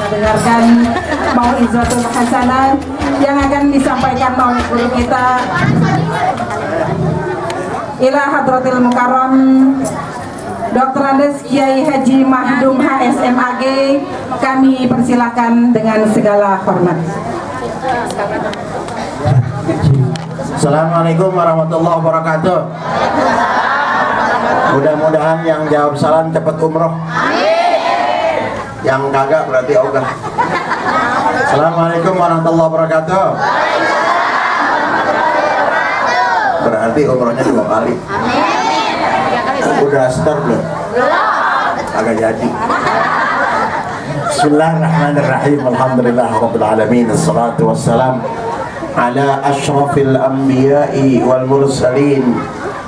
kita dengarkan mau'izatul hasanah yang akan disampaikan oleh guru kita ila hadratil mukarram Dr. Andes Kiai Haji Mahdum HSMAG. Kami persilakan dengan segala hormat. Assalamualaikum warahmatullahi wabarakatuh. Mudah-mudahan yang jawab salam cepat umroh. Yang kagak berarti ogah. Assalamualaikum warahmatullahi wabarakatuh. Berarti umrohnya 2 kali. Udah start belum? Agak jadi. Bismillahirrahmanirrahim. Alhamdulillah rabbil alamin. Assalatu wassalam ala asyrafil anbiya'i wal mursalin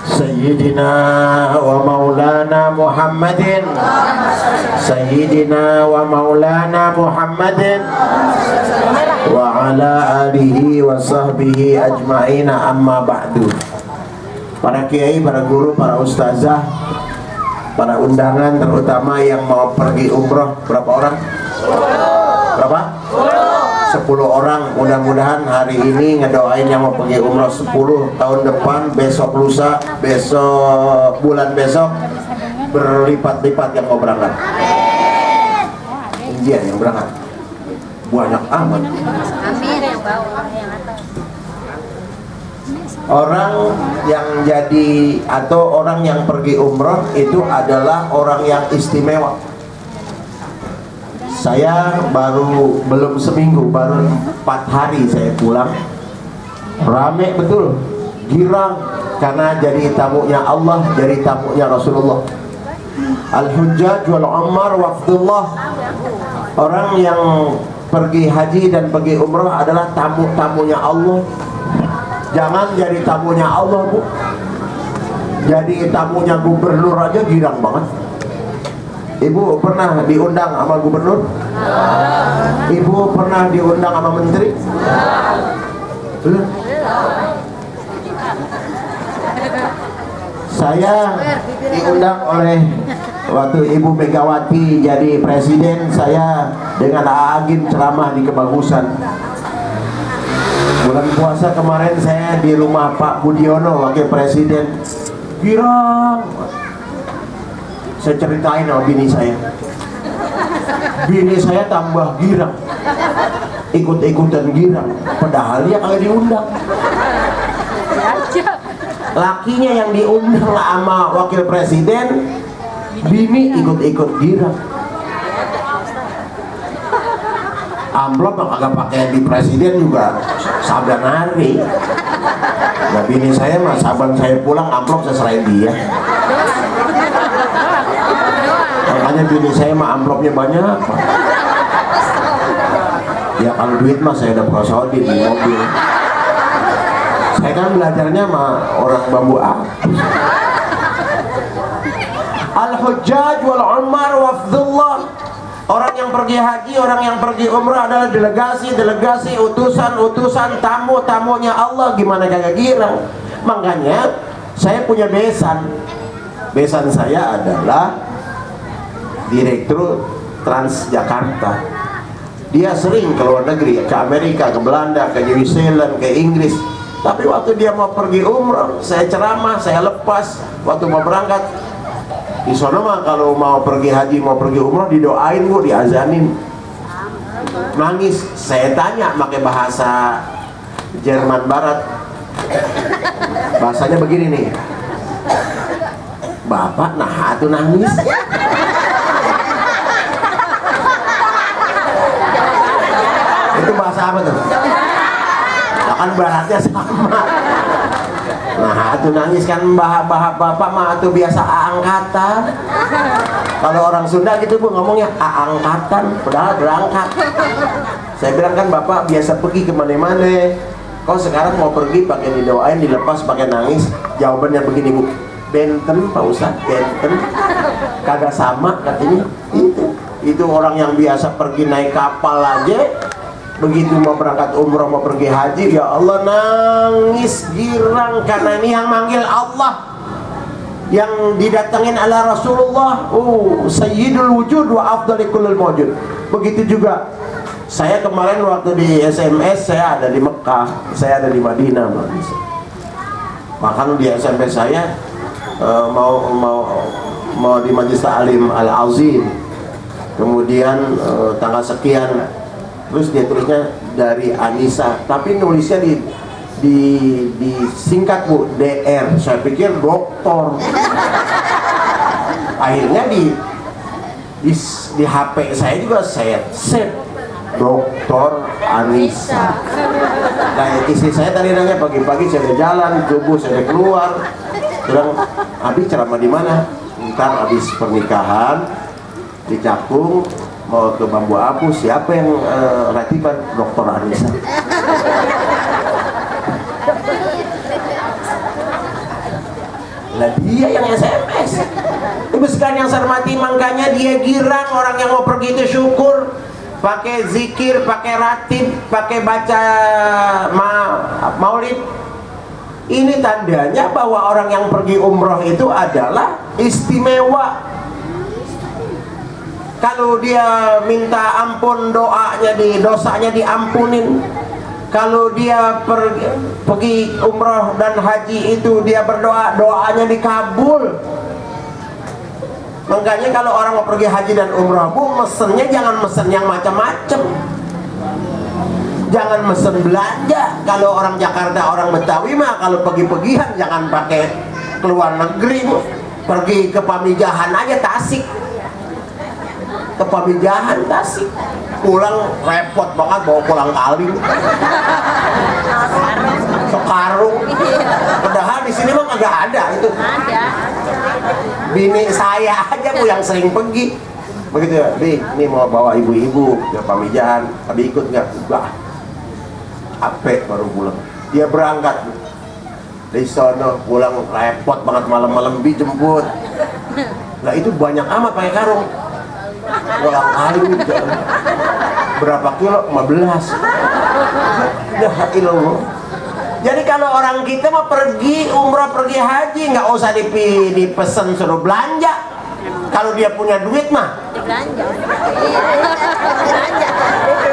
Sayyidina wa maulana Muhammadin Sayyidina wa maulana Muhammadin wa ala alihi wa sahbihi ajma'ina, amma ba'du. Para kiai, para guru, para ustazah, para undangan, terutama yang mau pergi umroh, berapa orang? Berapa? 10 orang. Mudah-mudahan hari ini ngedoain yang mau pergi umroh 10, tahun depan, besok lusa, besok bulan besok berlipat-lipat yang mau berangkat. Iya, yang berangkat banyak amat. Amin yang bawah, yang atas. Orang yang jadi atau orang yang pergi umroh itu adalah orang yang istimewa. Saya belum seminggu, baru 4 hari saya pulang. Rame betul, girang, karena jadi tamunya Allah, jadi tamunya Rasulullah. Al-Hujjaj wal Ummar wafdullah. Orang yang pergi haji dan pergi umroh adalah tamu-tamunya Allah. Jangan jadi tamunya Allah, Bu. Jadi tamunya gubernur aja girang banget. Ibu pernah diundang sama gubernur? Ibu pernah diundang sama menteri? Saya diundang oleh waktu Ibu Megawati jadi presiden, saya dengan Agim ceramah di Kebagusan. Bulan puasa kemarin saya di rumah Pak Budiono wakil presiden. Girang. Saya ceritain sama bini saya. Bini saya tambah girang, ikut-ikutan girang, padahal dia kagak diundang. Lakinya yang diundang sama wakil presiden, bini ikut-ikut girang. Amplop kagak pakai di presiden juga saban hari. Nah, bini saya mah saban saya pulang amplop saya serahin dia. Makanya bini saya mah amplopnya banyak. Ya kalau duit mah saya udah prosodin di mobil. Saya kan belajarnya sama orang bambu apus. Al-Hujjaj wal Ummar wafdullah. Orang yang pergi haji, orang yang pergi umrah adalah delegasi, utusan, tamu-tamunya Allah. Gimana kagak girang? Makanya saya punya besan. Besan saya adalah Direktur Transjakarta. Dia sering ke luar negeri, ke Amerika, ke Belanda, ke New Zealand, ke Inggris. Tapi waktu dia mau pergi umrah, saya ceramah, saya lepas. Waktu mau berangkat, di sana mah kalau mau pergi haji, mau pergi umrah didoain, Bu, diazanin. Nangis. Saya tanya pakai bahasa Jerman Barat. Bahasanya begini nih. Bapak nah atuh nangis. Itu bahasa apa tuh? Nah, kan baratnya sama. Nah, atuh nangis kan bapak mah atuh biasa angkatan. Kalau orang Sunda gitu Bu ngomongnya angkatan, padahal berangkat. Saya bilang kan bapak biasa pergi kemana-mana. Kok sekarang mau pergi pakai didoain, dilepas pakai nangis? Jawabannya begini Bu. Benten Pak Ustadz, benten. Kagak sama katanya. Itu orang yang biasa pergi naik kapal aja, begitu mau berangkat umroh, mau pergi haji, ya Allah nangis girang, karena ini yang manggil Allah. yang didatengin ala Rasulullah, sayyidul wujud wa afdali kullil mawjud. Begitu juga saya kemarin waktu di SMS, saya ada di Mekah, saya ada di Madinah, bahkan di SMS saya mau di Majlis Ta'lim Al-Azim, kemudian tanggal sekian, terus dia tulisnya dari Anissa, tapi nulisnya disingkat Bu, DR. Saya pikir doktor. Akhirnya di HP saya juga saya save Doktor Anissa. Nah, istri saya tadi nanya, pagi-pagi saya udah jalan, subuh saya udah keluar, bilang, habis ceramah di mana? Ntar habis pernikahan di Cakung mau ke Bambu Apus, siapa yang ratiban? Doktor Anissa. Lah dia yang SMS. Ibu sekalian yang saya hormati, makanya dia girang orang yang mau pergi itu syukur, pakai zikir, pakai ratib, pakai baca maulid. Ini tandanya bahwa orang yang pergi umroh itu adalah istimewa. Kalau dia minta ampun, dosanya diampunin. Kalau dia pergi umroh dan haji itu dia berdoa, doanya dikabul. Makanya kalau orang mau pergi haji dan umroh, Bu, mesennya jangan mesen yang macam-macam. Jangan mesen belanja. Kalau orang Jakarta, orang Betawi mah kalau pergi-pergian jangan pakai keluar negeri, Bu. Pergi ke Pamijahan aja, Tasik. Ke Pamijahan, Tasik. Pulang repot banget bawa pulang kali. Sekarung. Padahal di sini mah kagak ada itu. Bini saya aja Bu yang sering pergi. Begitu ya, Bi, ini mau bawa ibu-ibu ke Pamijahan, tapi ikut nggak? Enggak. Capek baru pulang. Dia berangkat dari sono, pulang repot banget, malam-malam dijemput. Nah itu banyak amat pakai karung. Pulang kali berapa kilo? 15. Ya ilah. Jadi kalau orang kita mau pergi umrah, pergi haji, nggak usah dipesen suruh belanja. Kalau dia punya duit mah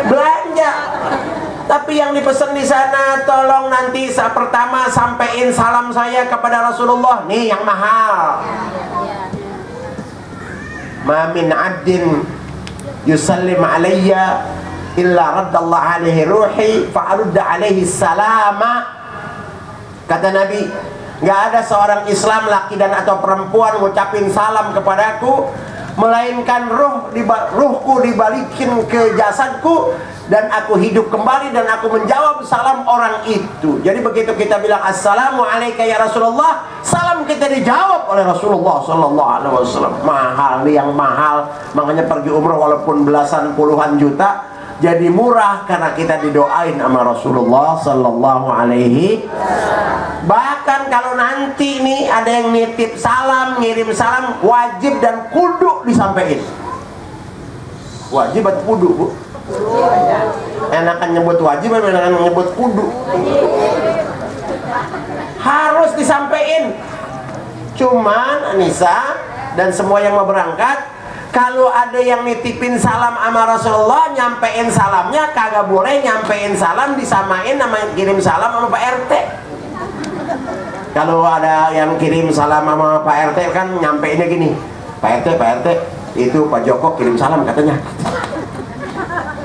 belanja. Tapi yang dipesan di sana, tolong nanti saat pertama sampein salam saya kepada Rasulullah. Nih yang mahal. Ma min abdin yusallim alayya illa raddallahu alaihi ruhi fa'arudda alaihi salama. Kata Nabi, nggak ada seorang Islam laki dan atau perempuan ngucapin salam kepadaku melainkan ruhku dibalikin ke jasadku dan aku hidup kembali dan aku menjawab salam orang itu. Jadi begitu kita bilang assalamu alayka ya Rasulullah, salam kita dijawab oleh Rasulullah sallallahu alaihi wasallam. Mahal nih yang mahal. Makanya pergi umrah walaupun belasan puluhan juta jadi murah karena kita didoain sama Rasulullah sallallahu alaihi. Bahkan kalau nanti nih ada yang nitip salam, ngirim salam, wajib dan kudu disampaikan. Wajib atau kudu, Bu? Enakan nyebut wajib atau enakan nyebut kudu? Harus disampaikan. Cuman Anissa dan semua yang mau berangkat, kalau ada yang nitipin salam sama Rasulullah, nyampein salamnya kagak boleh nyampein salam disamain sama kirim salam sama Pak RT. Kalau ada yang kirim salam sama Pak RT kan nyampeinnya gini, Pak RT, itu Pak Joko kirim salam katanya.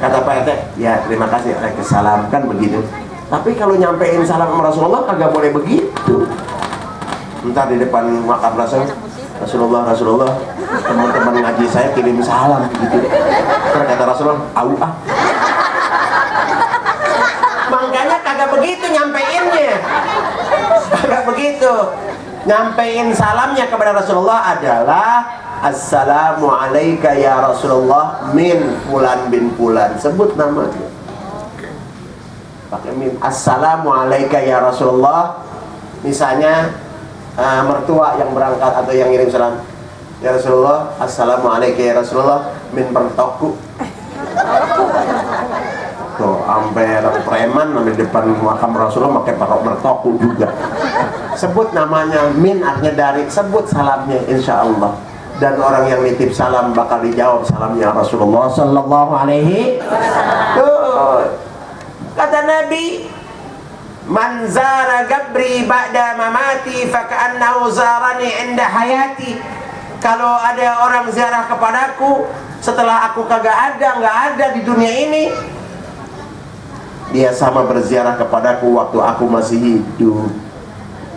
Kata Pak RT, ya terima kasih, salam kan begitu. Tapi kalau nyampein salam sama Rasulullah kagak boleh begitu. Entar di depan makam Rasulullah, teman-teman ngaji saya kirim salam gitu. Terus kata Rasulullah, makanya kagak begitu nyampeinnya. Kagak begitu. Nyampein salamnya kepada Rasulullah adalah assalamu alayka ya Rasulullah min fulan bin fulan. Sebut namanya. Pakai min. Assalamu alayka ya Rasulullah. Misalnya mertua yang berangkat atau yang ngirim salam, ya Rasulullah, assalamu alayka ya Rasulullah min pertokku. Tuh, sampai preman di depan makam Rasulullah pakai parok bertoku juga. sebut namanya, min artinya dari, sebut salamnya insya Allah. Dan orang yang nitip salam bakal dijawab salamnya Rasulullah sallallahu alaihi wasallam. Kata Nabi, man zara gabri ba'da mamati faka'annahu zarani inda hayati. Kalau ada orang ziarah kepadaku setelah aku kagak ada, nggak ada di dunia ini, dia sama berziarah kepadaku waktu aku masih hidup.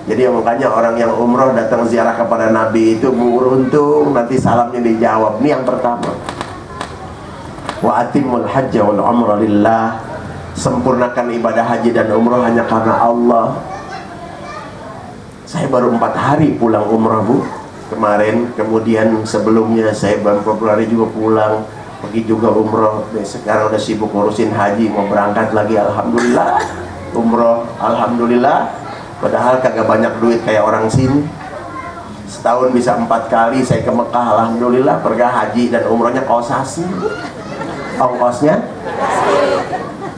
Jadi makanya orang yang umroh datang ziarah kepada Nabi itu beruntung, nanti salamnya dijawab. Ini yang pertama. Wa atimul hajja wal umrah lillah. Sempurnakan ibadah haji dan umrah hanya karena Allah. Saya baru 4 hari pulang umrah, Bu, kemarin. Kemudian sebelumnya saya baru Februari juga pulang, pergi juga umrah. Sekarang udah sibuk ngurusin haji, mau berangkat lagi. Alhamdulillah umrah, alhamdulillah. Padahal kagak banyak duit kayak orang sini. Setahun bisa 4 kali saya ke Mekah, alhamdulillah. Pergi haji dan umrahnya kosasi, ongkosnya.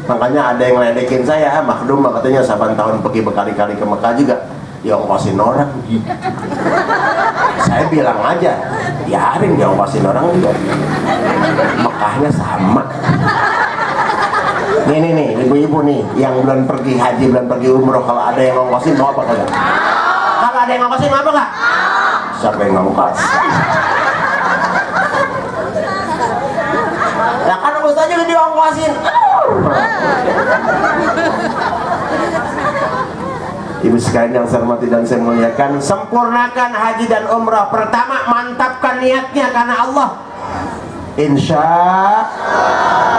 Makanya ada yang ledekin saya, makdum katanya 8 tahun pergi berkali-kali ke Mekah juga diongkosin orang. Saya bilang aja, biarin diongkosin orang juga, Mekahnya sama. Nih ibu-ibu nih yang belum pergi haji, belum pergi umroh, kalau ada yang ngongkosin mau apa kagak? Kalau ada yang ngongkosin mau apa kagak? Siapa yang ngongkos? Ya kan Ustaz juga diongkosin. Ibu sekalian yang saya hormati dan saya muliakan, sempurnakan haji dan umrah. Pertama, mantapkan niatnya karena Allah. Insya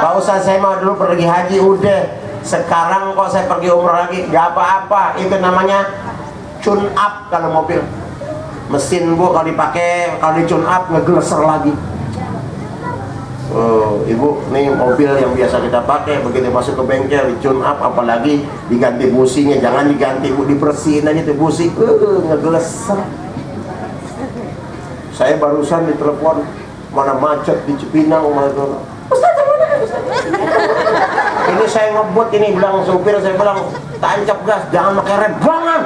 Pak Ustaz, saya mau dulu pergi haji udah, sekarang kok saya pergi umrah lagi, gak apa-apa. Itu namanya tune up. Kalau mobil mesin, Bu, kalau dipakai, kalau di tune up ngegeleser lagi. Oh, Ibu, nih mobil yang biasa kita pakai, begitu masuk ke bengkel di tune up, apalagi diganti businya. Jangan diganti, Bu, dibersihin aja tuh busi, ngegeleser. Saya barusan ditelepon, mana macet di Cipinang, Ustaz, ini saya ngebut, ini bilang supir, saya bilang tancap gas, jangan pakai rem, jangan.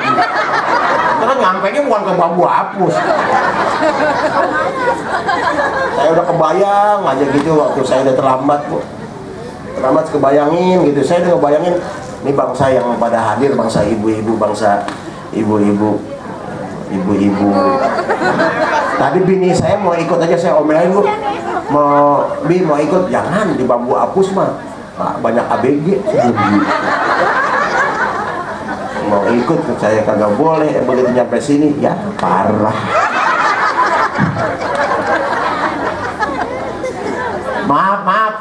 Terus nyampe nya bukan ke bambu hapus. Saya udah kebayang aja gitu waktu saya udah terlambat, Bu. Terlambat kebayangin gitu, saya udah ngebayangin ini bangsa yang pada hadir, bangsa ibu-ibu, bangsa ibu-ibu. Tadi bini saya mau ikut aja, saya omelin, Bu. Mau ikut, jangan di bambu hapus mah, banyak ABG. Mau ikut, saya kagak boleh. Begitu nyampe sini, ya parah. Maaf.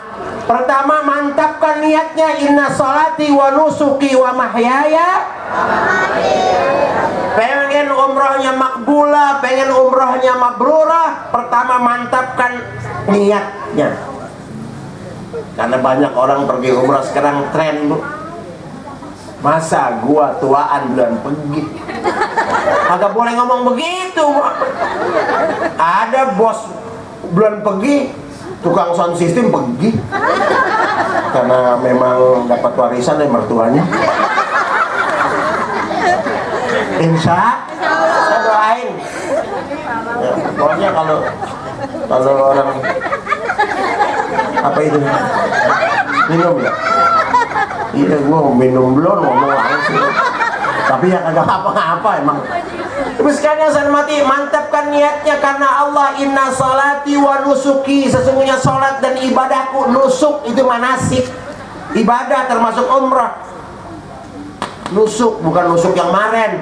Pertama, mantapkan niatnya. Inna sholati wa nusuki wa mahyaya. Pengen umrohnya makbulah, pengen umrohnya mabrurah, pertama mantapkan niatnya. Karena banyak orang pergi umrah sekarang tren, Bu. Masa gua tuaan bulan pergi? Agak boleh ngomong begitu, Bu. Ada bos bulan pergi, tukang sound system pergi karena memang dapat warisan dari mertuanya. Insya saya doain ya, pokoknya kalau orang apa itu minum ya, iya gua minum belum ngomong langsung, tapi ya kagak apa-apa emang. Terus sekalian saya mati, mantapkan niatnya karena Allah. Inna salati wa nusuki, sesungguhnya salat dan ibadahku. Nusuk itu manasik, ibadah termasuk umrah. Nusuk bukan nusuk yang maren.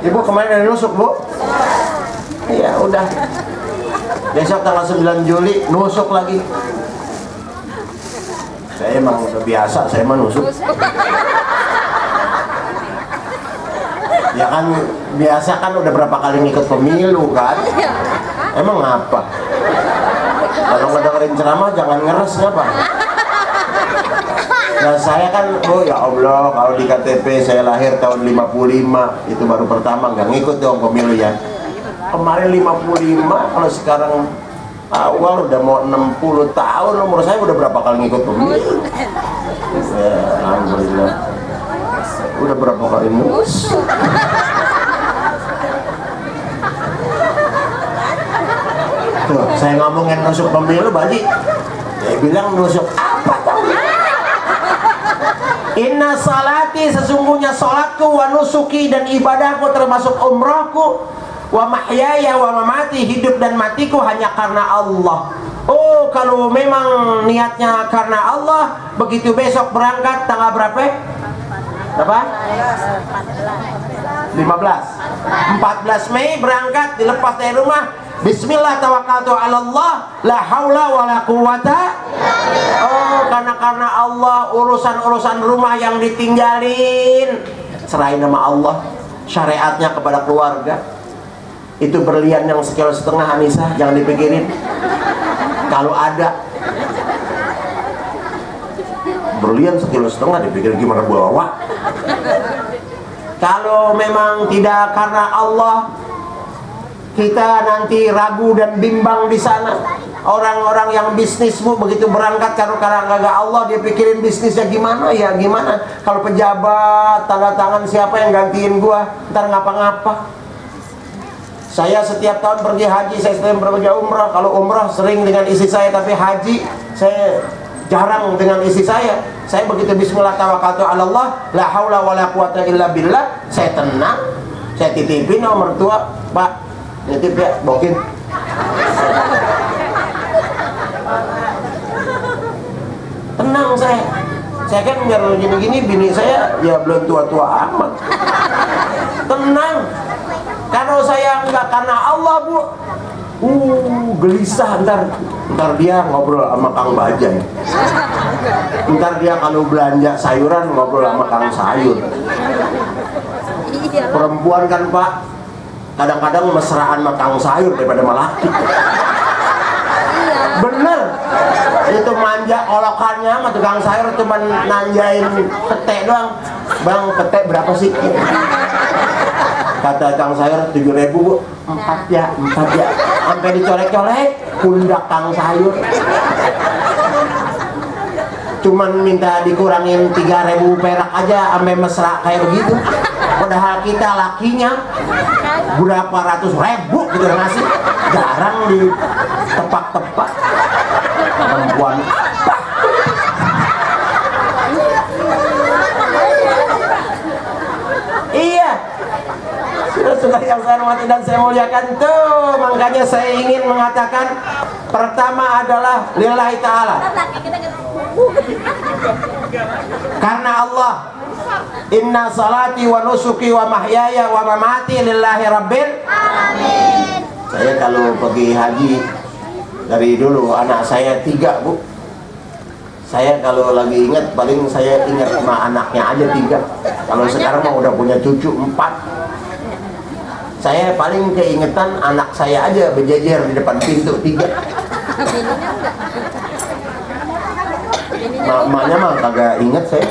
Ibu kemarin ada nusuk, Bu? Iya, udah. Besok tanggal 9 Juli nusuk lagi. Saya emang udah biasa, saya mah nusuk. Ya kan biasa kan, udah berapa kali ngikut pemilu kan. Emang apa? Kalau nggak dengerin ceramah jangan ngeres, ngapa? Nah saya kan, oh ya Allah, kalau di KTP saya lahir tahun 55, itu baru pertama, nggak ngikut dong pemilu ya. Kemarin 55, kalau sekarang awal udah mau 60 tahun, umur saya udah berapa kali ngikut pemilu. Ya, alhamdulillah. Udah berapa kali nusuk? Tuh, saya ngomongin nusuk pemilu, Baji. Saya bilang nusuk apa tau? Inna salati, sesungguhnya salatku, wa nusuki, dan ibadahku termasuk umrahku, wa mahyaya wa mamati, hidup dan matiku hanya karena Allah. Oh, kalau memang niatnya karena Allah, begitu besok berangkat tanggal berapa? Berapa? 15. 14 Mei berangkat, dilepas dari rumah. Bismillah tawakkaltu 'ala Allah, la haula wala quwata. Oh, karena Allah, urusan-urusan rumah yang ditinggalin serahin nama Allah, syariatnya kepada keluarga. Itu berlian yang 1,5 kilo Anissa, jangan dipikirin. Kalau ada berlian 1,5 kilo dipikir gimana bawa. Kalau memang tidak karena Allah, kita nanti ragu dan bimbang di sana. Orang-orang yang bisnismu begitu berangkat karena gak Allah, dia pikirin bisnisnya gimana ya gimana. Kalau pejabat tanda tangan siapa yang gantiin gua, ntar ngapa-ngapa. Saya setiap tahun pergi haji, saya sering pergi umrah. Kalau umrah sering dengan istri saya, tapi haji saya jarang dengan istri saya. Saya begitu bismillah tawakkaltu 'ala Allah, la haula wala quwata illa billah, saya tenang. Saya titipin sama mertua, Pak, nitip ya, bokin. Tenang saya. Saya kan biar gini-gini, bini saya ya belum tua-tua amat. Tenang. Kalau saya enggak karena Allah, Bu, gelisah. Ntar dia ngobrol sama Kang Bajai. Ntar dia kalau belanja sayuran ngobrol sama Kang Sayur. Perempuan kan, Pak, kadang-kadang mesraan sama Kang Sayur daripada sama laki. Bener. Itu manja olokannya sama tukang sayur cuma nanjain pete doang. Bang, pete berapa sih? Kata Kang Sayur 7.000, Bu. 4 ya. Sampai dicolek-colek pundak Kang Sayur. Cuman minta dikurangin 3.000 perak aja sampai mesra kayak begitu. Padahal kita lakinya berapa ratus ribu gitu ngasih, jarang ditepak-tepak. Perempuan iya, sudah yang saya hormati dan saya muliakan tuh. Makanya saya ingin mengatakan, pertama adalah lillahi ta'ala, karena Allah. Inna salati wa nusuki wa mahyaya wa mamati lillahi rabbil alamin. Saya kalau pergi haji dari dulu, anak saya 3, Bu. Saya kalau lagi ingat, paling saya ingat sama anaknya aja 3. Kalau sekarang mah udah punya cucu 4. Saya paling keingetan anak saya aja berjejer di depan pintu 3. Mamanya mah kagak inget saya.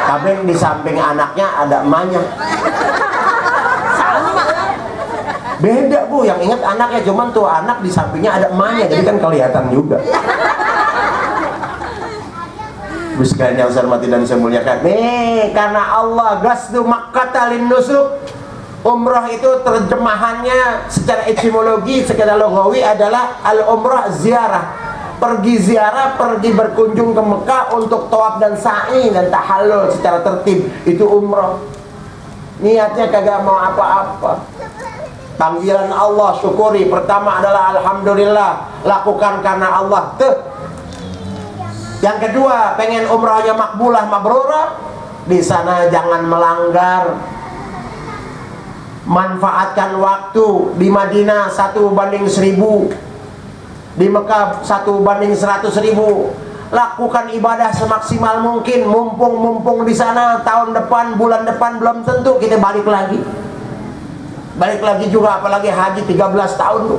Tapi di samping anaknya ada emaknya. Beda, Bu, yang inget anaknya, cuman tuh anak di sampingnya ada emaknya, jadi kan kelihatan juga. Bu sekalian yang saya hormati dan saya muliakan, nih karena Allah gasdu makkata lin nusuk. Umrah itu terjemahannya secara etimologi, secara logawi adalah al-umrah ziarah. Pergi ziarah, pergi berkunjung ke Mekah untuk tawaf dan sa'i dan tahallul secara tertib. Itu umrah. Niatnya kagak mau apa-apa. Panggilan Allah, syukuri. Pertama adalah alhamdulillah, lakukan karena Allah. Tuh. Yang kedua, pengen umrahnya makbulah, mabrurah, di sana jangan melanggar. Manfaatkan waktu. Di Madinah 1:1000. Di Mekah 1:100.000. Lakukan ibadah semaksimal mungkin. Mumpung di sana, tahun depan, bulan depan belum tentu kita balik lagi. Balik lagi juga, apalagi haji 13 tahun, Bu.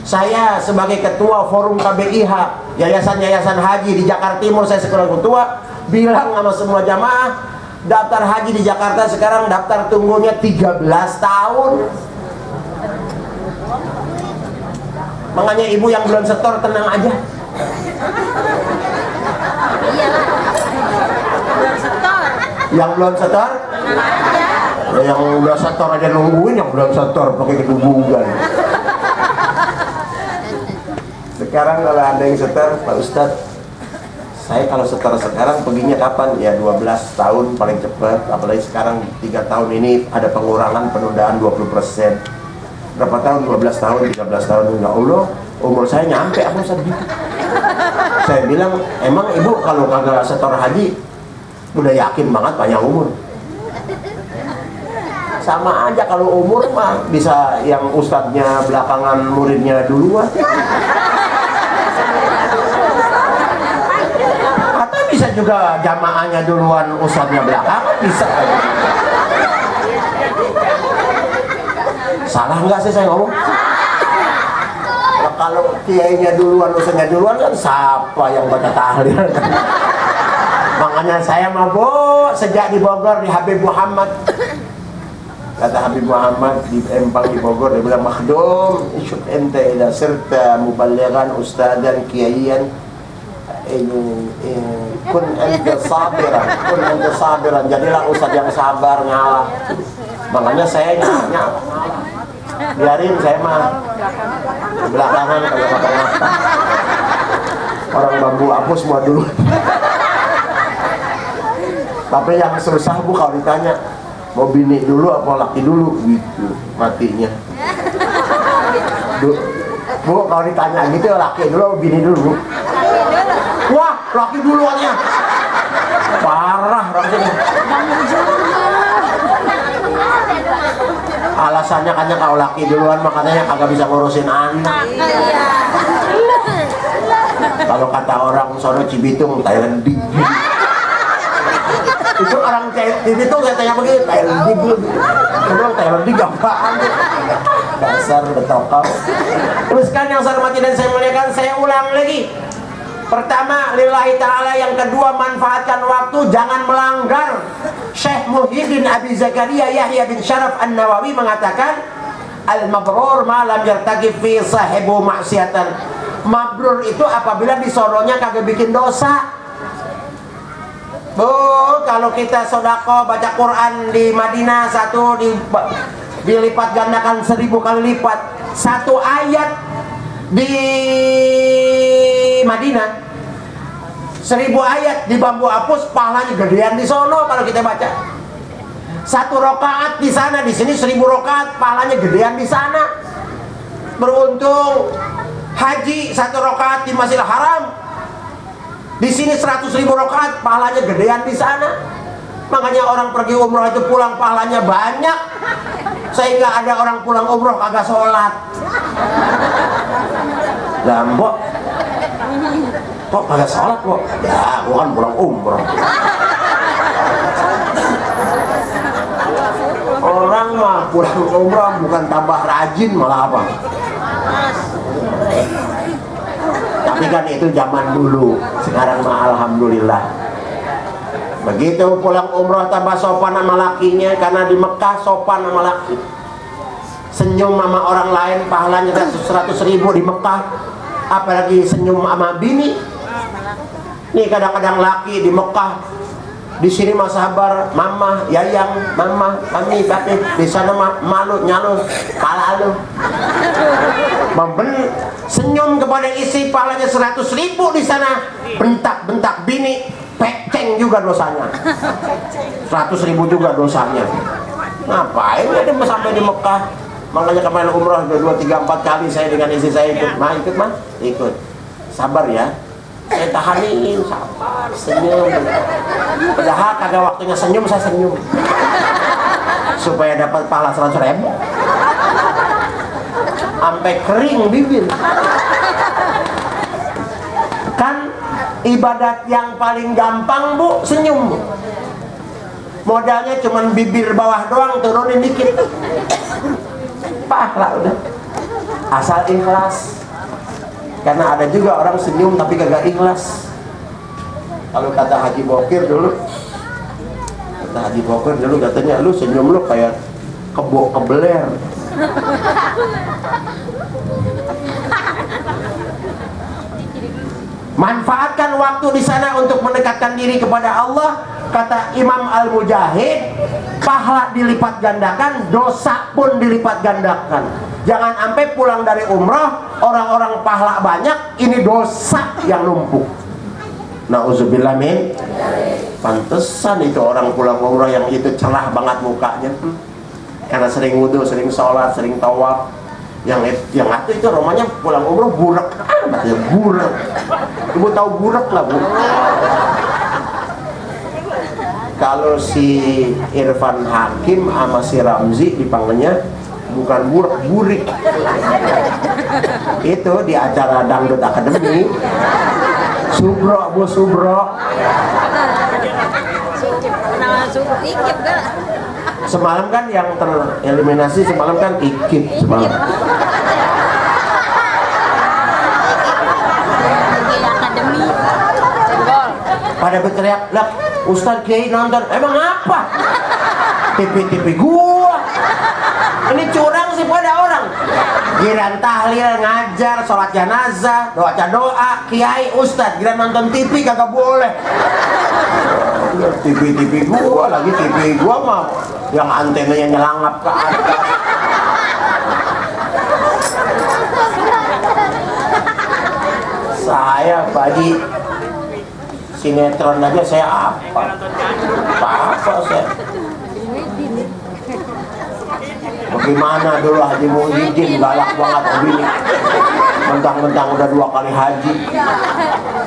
Saya sebagai ketua forum KBIH, yayasan-yayasan haji di Jakarta Timur, saya sekarang ketua, bilang sama semua jamaah, daftar haji di Jakarta sekarang daftar tunggunya 13 tahun. Makanya ibu yang belum setor tenang aja. Iyalah. Belum setor. Yang belum setor? Yang udah setor aja nungguin, yang belum setor pakai kedubugan. Sekarang kalau ada yang setor, Pak Ustadz, saya kalau setor sekarang perginya kapan? Ya 12 tahun paling cepat. Apalagi sekarang 3 tahun ini ada pengurangan penundaan 20%. Berapa tahun? 12 tahun, 13 tahun. Ya Allah, umur saya nyampe apa Ustadz gitu. Saya bilang, emang ibu kalau kagak setor haji udah yakin banget panjang umur? Sama aja kalau umur mah bisa yang ustadznya belakangan muridnya duluan. Atau bisa juga jamaahnya duluan ustadznya belakangan, bisa. Salah nggak sih saya ngomong? Nah, kalau kiainya duluan, ustadznya duluan kan siapa yang baca tahlil? Makanya saya mabuk sejak di Bogor di Habib Muhammad. Kata Habib Muhammad di Empang di Bogor, dia bilang, "Makhdum, isyuk ente ila sirta muballighan ustadan kiaian ini kun ente sabiran, jadilah ustad yang sabar ngalah." Makanya saya ngalah. Biarin saya mah belakangan kagak apa-apa. Orang bambu apus semua dulu. Tapi yang susah Bu kalau ditanya mau bini dulu apa laki dulu gitu matinya. Bu kalau ditanya gitu laki dulu apa bini dulu? Wah laki duluannya parah rasanya. Alasannya katanya kalau laki duluan makanya kagak bisa ngurusin anak. Kalau kata orang sono Cibitung Thailand dig. Itu orang Cibitung katanya begitu Thailand dig. Kedua Thailand dig apaan? Dasar betokau. Terus kan yang saya hormati dan saya muliakan, saya ulang lagi. Pertama, lillahi ta'ala. Yang kedua, manfaatkan waktu, jangan melanggar. Syekh Muhyiddin Abi Zakaria Yahya bin Syaraf An-Nawawi mengatakan, al-mabrur ma lam yartaqib fi sahibu maksiatan. Mabrur itu apabila disononya kagak bikin dosa. Bu, kalau kita sodako baca Quran di Madinah satu dilipat gandakan 1000 kali lipat. Satu ayat di Madinah 1000 ayat di bambu apus pahalanya gedean di sono kalau kita baca. Satu rakaat di sana, di sini 1000 rakaat pahalanya gedean di sana. Beruntung haji 1 rakaat di Masjidil Haram, di sini 100.000 rakaat pahalanya gedean di sana. Makanya orang pergi umroh itu pulang pahalanya banyak, sehingga ada orang pulang umroh kagak sholat. Lambok kok kagak sholat kok? Ya gua kan pulang umroh. Orang mah pulang umroh bukan tambah rajin malah apa? Tapi kan itu zaman dulu. Sekarang mah alhamdulillah. Begitu pulang umroh tambah sopan sama lakinya, karena di Mekah sopan sama laki. Senyum sama orang lain pahalanya 100.000 di Mekah. Apalagi senyum sama bini. Nih kadang-kadang laki di Mekah, di sini mah sabar, mama, yayang, mama, mami, papi. Di sana mah malu, nyalu, pala lu. Senyum kepada istri pahalanya 100.000 di sana. Bentak-bentak bini, peceng juga dosanya. 100.000 juga dosanya. Ngapain ya dia sampai di Mekah? Makanya kemarin umroh 2, 3, 4 kali saya dengan istri saya ikut. Ma ikut mah? Ikut. Sabar ya. Saya tahanin, sabar, senyum. Padahal kagak waktunya senyum, saya senyum supaya dapat pahala 100.000. Sampai kering bibir. Kan ibadat yang paling gampang Bu, senyum Bu. Modalnya cuman bibir bawah doang, turunin dikit pahala udah, asal ikhlas. Karena ada juga orang senyum tapi kagak ikhlas. Kalau kata Haji Bokir dulu, katanya lu senyum lu kayak kebo kebeler. Manfaatkan waktu di sana untuk mendekatkan diri kepada Allah. kata Imam Al-Mujahid, pahala dilipat gandakan, dosa pun dilipat gandakan. Jangan sampai pulang dari umrah orang-orang pahala banyak, ini dosa yang numpuk. Nauzubillah min. Pantesan itu orang pulang umrah yang itu cerah banget mukanya, karena sering wudu, sering sholat, sering tawaf. Yang itu romanya pulang umroh burak, ya burak. Ibu tahu burak lah, Bu? Kalau si Irfan Hakim sama si Ramzi dipanggilnya bukan burak, burik. Itu di acara Dangdut Academy. Subro, Bu, Subro. Semalam kan yang tereliminasi semalam kan Ikip semalam. Pada berteriak, "Lah, Ustadz Kiai nonton." Emang apa? TV gua. Ini curang sih pada orang. Giran tahlil, ngajar, sholat jenazah, doa, kiai, ustadz. Giran nonton TV kagak boleh. TV gua lagi, TV gua mah yang antenanya nyelangap ke atas. Saya pagi sinetron aja saya apa saya. Bagaimana dulu Haji Muhyiddin galak banget begini, mentang-mentang udah 2 kali haji,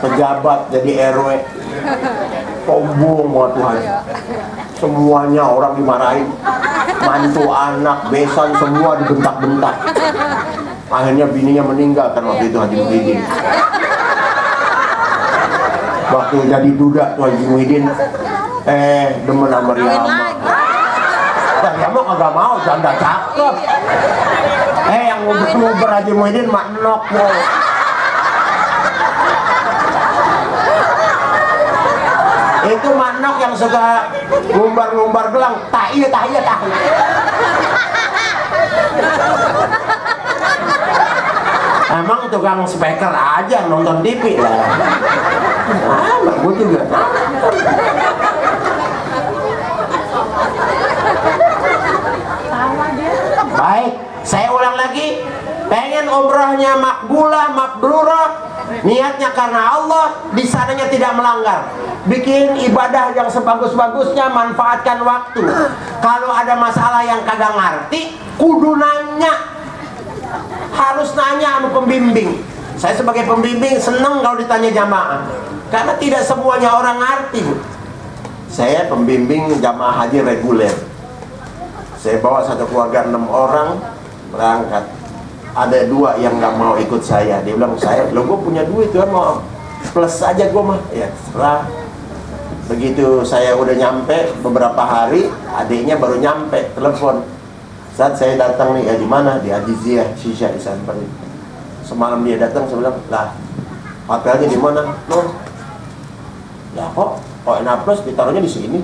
pejabat jadi RW, sombong banget Tuhan. Semuanya orang dimarahin, mantu, anak, besan semua dibentak-bentak. Akhirnya bininya meninggal kan waktu itu Haji Muhyiddin. Waktu jadi duda tuh Haji Muhyiddin, demen sama Riyama. Dan Riyama kagak mau, janda cakep. Yang nguber Haji Muhyiddin mak nok loh. Itu manok yang suka ngumbar gelang, tahiyah. Emang tukang speaker aja nonton TV lah. Gue juga. Baik, saya ulang lagi. Pengen umrohnya makbulah, mabrurah, niatnya karena Allah, di sananya tidak melanggar. Bikin ibadah yang sebagus-bagusnya, manfaatkan waktu. Kalau ada masalah yang kagak ngerti, kudu nanya. Harus nanya sama pembimbing. Saya sebagai pembimbing seneng kalau ditanya jamaah, karena tidak semuanya orang ngerti, Bu. Saya pembimbing jamaah haji reguler. Saya bawa satu keluarga 6 orang berangkat. Ada 2 yang nggak mau ikut saya. Dia bilang, gue punya duit tuh, mau plus aja gue mah. Ya setelah begitu saya udah nyampe beberapa hari, adiknya baru nyampe, telepon. Saat saya datang nih, di mana? Di Adizia Shisha di San Perli. Semalam dia datang, saya bilang, lah hotelnya di mana? No. Ya kok enak plus ditaruhnya di sini.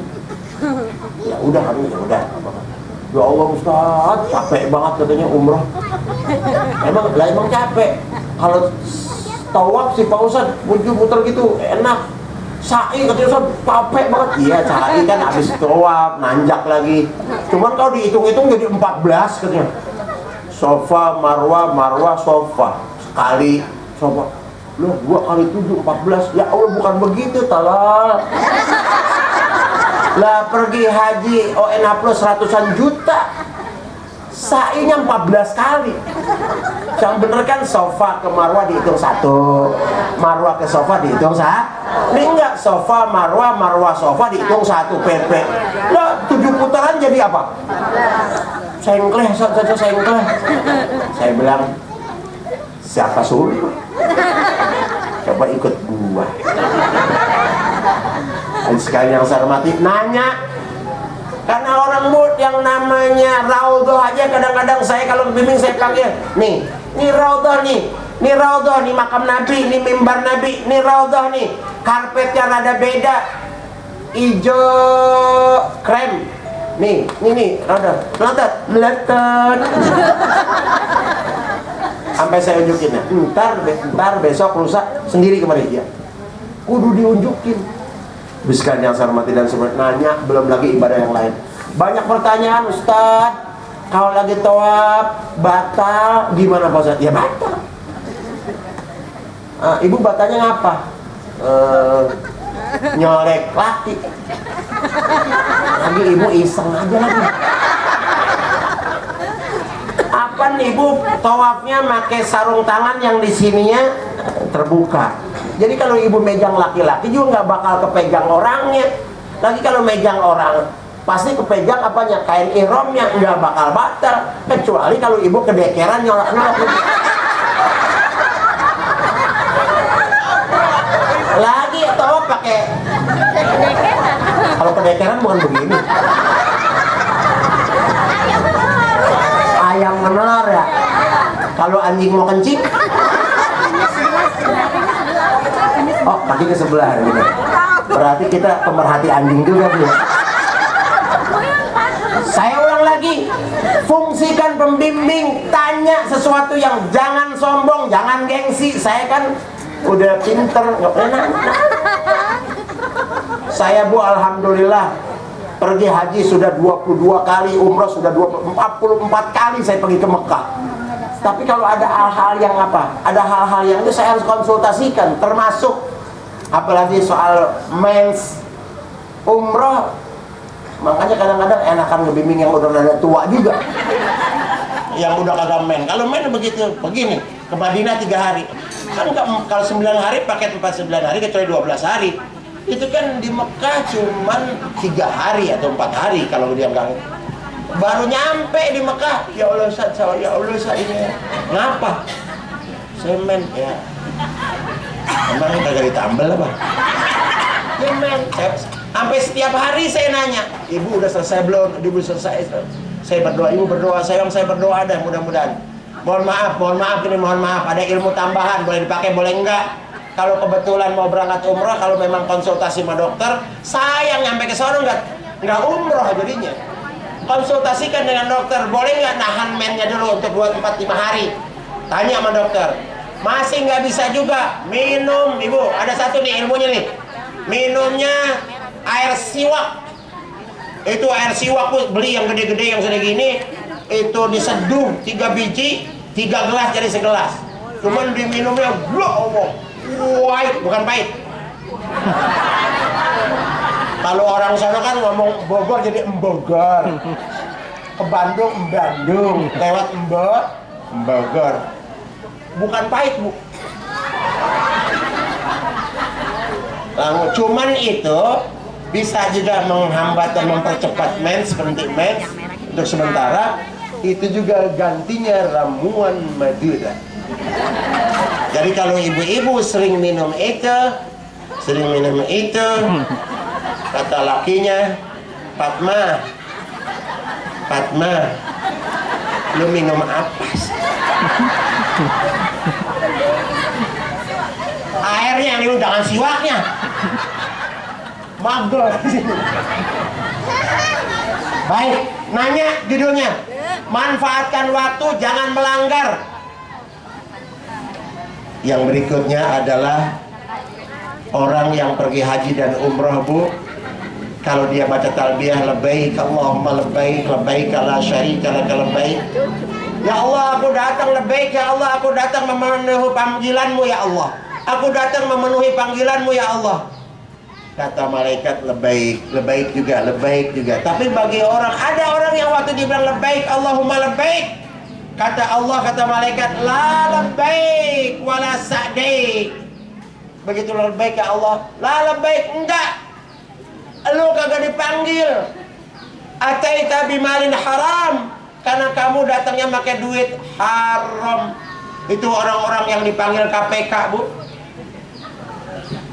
Ya udah kami, ya udah. Ya Allah Ustaz, capek banget katanya umroh. Emang capek. Kalau tawaf sih Pak Ustaz, muter gitu enak. Sa'i katanya Ustaz, capek banget. Iya, sa'i kan habis tawaf, nanjak lagi. Cuman kalau dihitung-hitung jadi 14 katanya. Sofa, marwah, sofa. Sekali sofa. Loh, 2 kali 7, 14. Ya Allah, bukan begitu, talal. Lah pergi haji ONH plus ratusan juta, sa'inya 14 kali. Yang bener kan sofa ke marwah dihitung 1, marwah ke sofa dihitung 1. Ini enggak, sofa marwah sofa dihitung 1 PP. Lah 7 putaran jadi apa? Sengkleh. Saya bilang, siapa suruh? Coba ikut gua. Dan sekali yang saya hormati, nanya. Karena orang mood yang namanya raudhah aja kadang-kadang saya kalau bimbing saya panggil, nih raudhah nih makam Nabi, nih mimbar Nabi, nih raudhah nih, karpetnya rada beda, hijau krem, nih raudhah, meletot. Sampai saya unjukin, ntar besok rusak sendiri kemarin dia. Kudu diunjukin. Biskan yang saya hormati dan semuanya, nanya belum lagi ibadah yang lain. Banyak pertanyaan, Ustadz, kalau lagi tawaf batal gimana Pak Ustadz? Ya batal. Ibu batalnya ngapa? Nyolek laki. Lagi ibu iseng aja lagi. Apa nih ibu tawafnya pakai sarung tangan yang di sininya terbuka. Jadi kalau ibu megang laki-laki juga nggak bakal kepegang orangnya. Lagi kalau megang orang pasti kepegang apanya, kain ihramnya, nggak bakal batal. Kecuali kalau ibu kedekeran nyolak-nyolak. Lagi tawaf pakai. Kalau kedekeran bukan begini. Ayam menelur ya. Kalau anjing mau kencing. Oh, kaki ke sebelah gitu. Berarti kita pemerhati anjing juga ya. Saya ulang lagi, fungsikan pembimbing, tanya sesuatu yang jangan sombong, jangan gengsi. Saya kan udah pinter, nggak pernah. Saya Bu, alhamdulillah pergi haji sudah 22 kali, umrah sudah 44 kali saya pergi ke Mekah. Tapi kalau ada hal-hal yang apa? Ada hal-hal yang itu saya harus konsultasikan, termasuk apalagi soal mens umrah. Makanya kadang-kadang enakan ngebimbing yang udah rada tua juga, yang udah kagak men. Kalau men begitu, begini, ke Madinah 3 hari kan, kalau 9 hari paket 49 hari kecuali 12 hari. Itu kan di Mekah cuman 3 hari atau 4 hari kalau dia nggak. Baru nyampe di Mekah, ya Allah Ustaz, ya Allah Ustaz, ini ngapa? Semen ya. Emang kagak ditambal apa? Semen. Sampai setiap hari saya nanya, ibu udah selesai belum? Ibu selesai. Saya berdoa, ibu berdoa, saya berdoa dah mudah-mudahan. Mohon maaf ini, mohon maaf. Ada ilmu tambahan, boleh dipakai, boleh enggak? Kalau kebetulan mau berangkat umroh, kalau memang konsultasi sama dokter, sayang nyampe ke sana enggak umroh jadinya. Konsultasikan dengan dokter, boleh nggak nahan mennya dulu untuk 2-4-5 hari. Tanya sama dokter. Masih nggak bisa juga, minum, ibu. Ada satu nih ilmunya nih. Minumnya air siwak. Itu air siwak, Bu, beli yang gede-gede yang segini. Itu diseduh 3 biji, 3 gelas jadi segelas. Cuman diminumnya, pahit, bukan pahit. Kalau orang sana kan ngomong Bogor jadi Embogor, ke Bandung Bandung, lewat Embogor. Bukan pahit, Bu. Cuman itu bisa juga menghambat dan mempercepat mens, berhenti mens untuk sementara. Itu juga gantinya ramuan Madura. Jadi kalau ibu-ibu sering minum itu, kata lakinya, Fatma, lu minum apa sih? Airnya yang lu jangan siwaknya. Magel. Baik, nanya judulnya. Manfaatkan waktu, jangan melanggar. Yang berikutnya adalah orang yang pergi haji dan umrah, Bu. Kalau dia baca talbiyah, labbaik Allahumma labbaik, labbaik la syarika lak, labbaik. Ya Allah, aku datang, labbaik ya Allah, aku datang memenuhi panggilanmu ya Allah. Aku datang memenuhi panggilanmu ya Allah. Kata malaikat, labbaik, labbaik juga. Tapi bagi orang, ada orang yang waktu dibilang labbaik Allahumma labbaik, kata Allah, kata malaikat, la labbaik wala sa'daik. Begitu labbaik ya Allah, la labbaik, enggak. Lu kagak dipanggil. Ataita bimalin haram, karena kamu datangnya pakai duit haram. Itu orang-orang yang dipanggil KPK, Bu.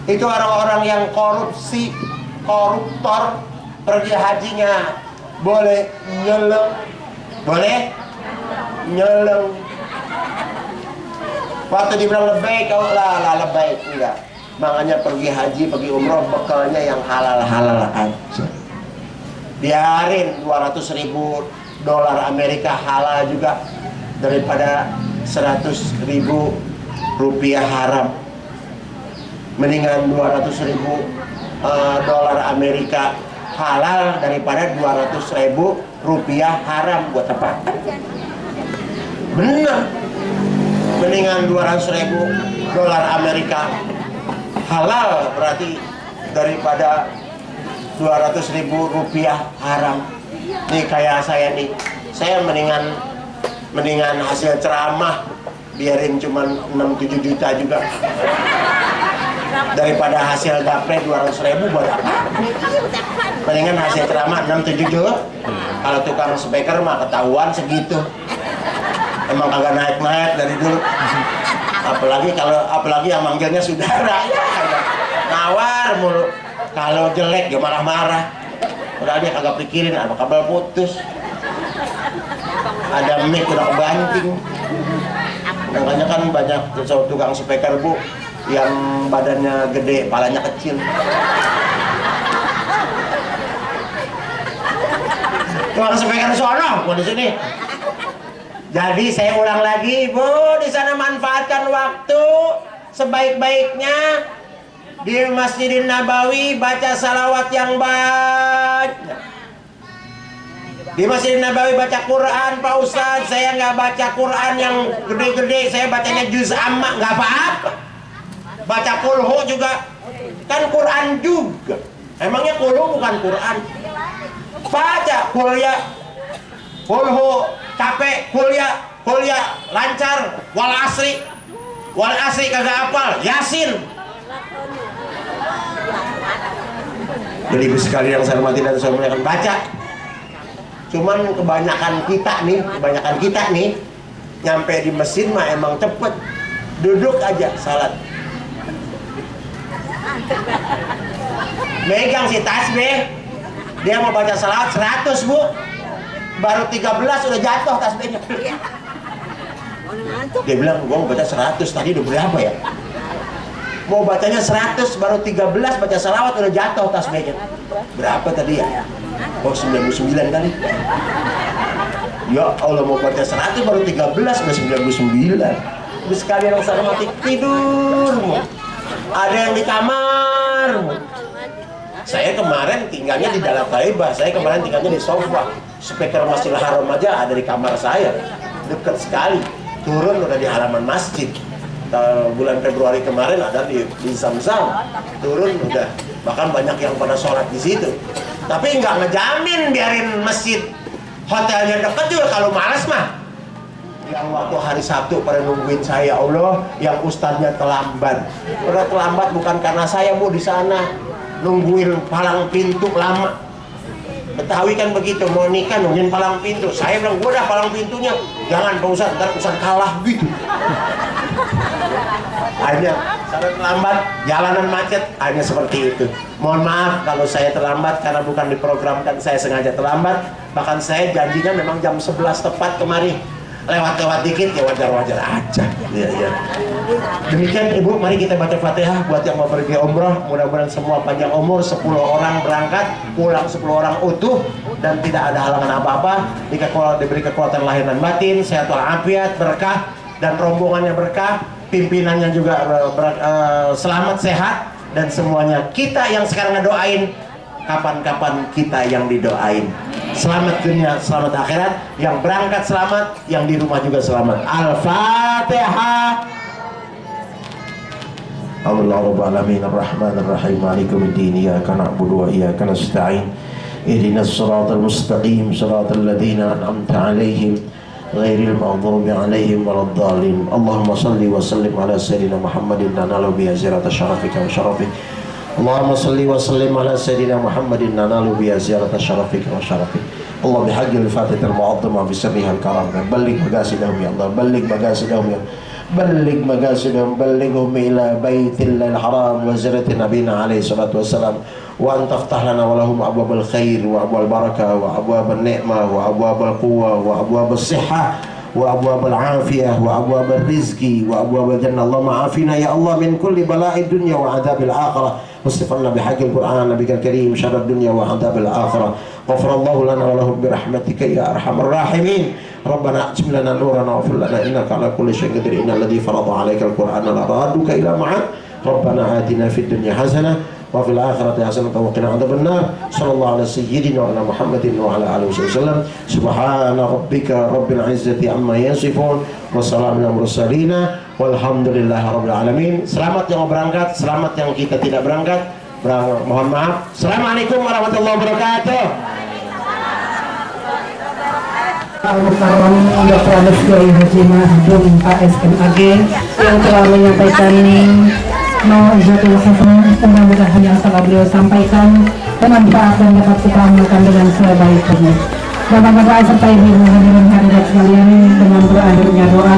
Itu orang-orang yang korupsi, koruptor, pergi hajinya boleh nyeleng, waktu dibilang lebih kau lah lebih enggak. Makanya pergi haji, pergi umroh, bekalnya yang halal-halal aja. Biarin $200.000 Amerika halal juga daripada $100.000 haram. Mendingan $200.000 dolar Amerika halal daripada 200.000 rupiah haram. Buat apa? Bener, mendingan 200.000 dolar Amerika halal berarti daripada 200.000 rupiah haram. Nih kayak saya nih, saya mendingan hasil ceramah biarin cuman 6-7 juta juga daripada hasil dapet 200.000. Buat apa? Mendingan hasil ceramah 6-7 juta. Kalau tukang speaker mah ketahuan segitu, emang kagak naik-naik dari dulu. Apalagi yang manggilnya saudara, nawar mulu. Kalau jelek dia marah-marah. Udah dia kagak pikirin apa kabel putus, ada mic udah kebanting. Makanya kan banyak tukang speaker bu yang badannya gede, palanya kecil. Tukang speaker sono, mau di sini. Jadi saya ulang lagi, Bu, di sana manfaatkan waktu sebaik-baiknya. Di Masjidin Nabawi baca salawat yang banyak. Di Masjidin Nabawi baca Quran, Pak Ustadz. Saya nggak baca Quran yang gede-gede, saya bacanya juz amma, nggak apa-apa. Baca kulhu juga, kan Quran juga. Emangnya kulhu bukan Quran? Baca kuliah, kulhu, capek, kuliah, lancar, wal asri kagak hafal, yasin. Jadi ibu sekali yang saya hormati dan saya muliakan, baca. Cuman kebanyakan kita nih nyampe di masjid mah emang cepet, duduk aja salat, megang si tasbih. Dia mau baca salawat 100 bu, baru 13 udah jatuh tasbihnya. Dia bilang gua mau baca 100, tadi udah berapa ya? Mau bacanya 100 baru 13 baca salawat udah jatuh tasbihnya. Berapa tadi ya? Oh 99 kali. Ya Allah, mau baca 100 baru 13 udah 99. Terus sekalian yang saya mati tidur. Ada yang di kamar. Saya kemarin tinggalnya di Dalam Taibah. Saya kemarin tinggalnya di sofa. Speaker Masjidil Haram aja ada di kamar saya. Dekat sekali. Turun udah di halaman masjid. Bulan Februari kemarin ada di Zamzam. Turun udah. Bahkan banyak yang pada sholat di situ. Tapi nggak ngejamin biarin masjid hotelnya dekat juga kalau malas mah. Yang waktu hari Sabtu pada nungguin saya, Allah, yang ustadznya terlambat. Udah terlambat bukan karena saya bu di sana. Nungguin palang pintu lama. Betawi kan begitu, mau nikah nungguin palang pintu. Saya bilang, gua dah palang pintunya. Jangan Pak Ustadz, ntar Ustadz kalah gitu. Akhirnya saya terlambat, jalanan macet, akhirnya seperti itu. Mohon maaf kalau saya terlambat karena bukan diprogramkan, saya sengaja terlambat. Bahkan saya janjinya memang jam 11 tepat kemari. Lewat-lewat dikit ya wajar-wajar aja. Ya. Demikian Ibu, mari kita baca Fatihah buat yang mau pergi umroh. Mudah-mudahan semua panjang umur, 10 orang berangkat, pulang 10 orang utuh dan tidak ada halangan apa-apa. Diberi kekuatan lahir dan batin, sehat walafiat, berkah dan rombongannya berkah, pimpinannya juga selamat sehat dan semuanya. Kita yang sekarang ngedoain, kapan-kapan kita yang didoain. Selamat dunia, selamat akhirat. Yang berangkat selamat, yang di rumah juga selamat. Al-Fatihah. Allahu alamin arrahmanir rahim maliki yaumiddin iyyaka na'budu wa iyyaka nasta'in ihdinas siratal mustaqim siratal ladzina an'amta 'alaihim ghairil maghdubi 'alaihim waladdallin. Allahumma shalli wa sallim ala sayyidina Muhammadin nanalu bi ziyarati syarafika wa syarafika. Allahumma salli wa sallim ala sayyidina Muhammadin nanalu bi ziyarati syarafika wa syarafika. Allah bihaqqil fatihatil mu'azzamah bi sirrihal karam. Balligh magasidahum ya Allah, balligh magasidahum ya. Balligh magasidahum, ballighum ila baitil haram wa ziyarati nabiyina alaihi salatu wassalam. Wa anta aftah lana wa lahum abwabal khair wa abwal barakah wa abwabal ni'mah wa abwabal quwwah wa abwabal sihhah wa abwabal afiyah wa abwabal rizqi wa abwabal jannah. Allahumma afina ya Allah min kulli bala'id dunya wa adzabil akhirah. واصرف لنا بحق القرآن نبيك الكريم شر الدنيا وعذاب الآخرة. غفر الله لنا ولهم برحمتك يا أرحم الراحمين. ربنا أتم لنا نورنا واغفر لنا إنك على كل شيء قدير. إن الذي فرض عليك القرآن لرادك إلى معاد. ربنا آتنا في الدنيا حسنة wa fil akhirati hasanatan wa qina adzabannar. Sallallahu ala sayyidina wa ala Muhammadin wa ala alihi wasallam. Subhana rabbika rabbil izzati amma yasifun wa salamun alal mursalin walhamdulillahi rabbil alamin. Selamat yang mau berangkat, selamat yang kita tidak berangkat. Mohon maaf. Assalamualaikum warahmatullahi wabarakatuh. Al-Mukarram Dr. Andes Kiai Haji Mahdum ASMAG yang telah menyampaikan Mau'izatul Hasanah. Mudah-mudahan yang telah beliau sampaikan bermanfaat dan dapat kita amalkan dengan sebaik-baiknya. Bapak-bapak serta ibu hadirin hadirat sekalian, dengan berakhirnya doa